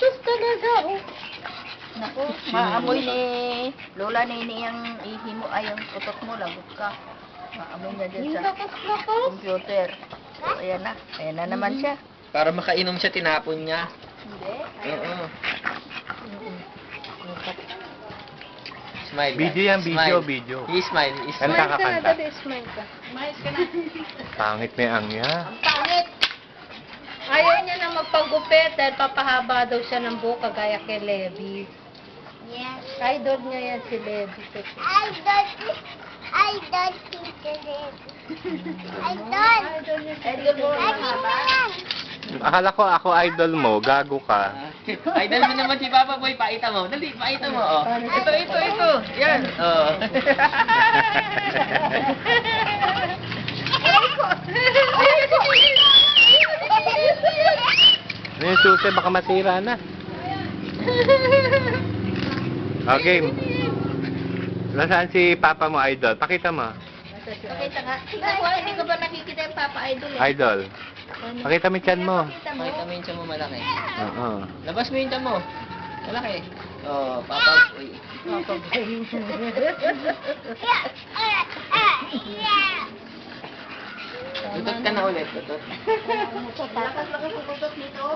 Bastos talaga, oh. Naku, maamoy ni Lola Nini ang ihi mo, ay ang utot mo, lagot ka. Maamoy niya dyan Yung sa lakas-lakas. computer. So, ayan na naman siya. Para makainom siya, tinapon niya. Hindi, Oo. Smile. Video yan, video, Smile. video. Smile. Kanta Smile ka, ka na, kanta. dali, smile ka. Umayos ka na. Pangit na yung angya. Ang pangit! Ayaw niya na magpagupit dahil papahaba daw siya ng buhok kagaya kay Levi. Yes. Idol niya yan si Levi. I don't think it is. I don't. Idol niya si Idol mo Levi. ang mahaba. Akala ko ako idol mo, gago ka. Idol mo naman si Papa Boy, paita mo. Dali, paita mo. Oh. Ito. Yan. Oh. Ano yung susi, baka masira na. Okay. Nasaan si Papa mo, idol? Pakita mo. Pakita nga. Tingnan mo, hindi ko ba nakikita yung Papa Idol eh? Idol. Pakita mo yung tiyan mo. Pakita mo. Pakita mo yung tiyan mo malaki. Oo. Labas mo yung tiyan mo. Malaki. Oh, Papa Boy. Papa Boy. Tutot ka na ulit, tutot. Lakas-lakas ang utot nito.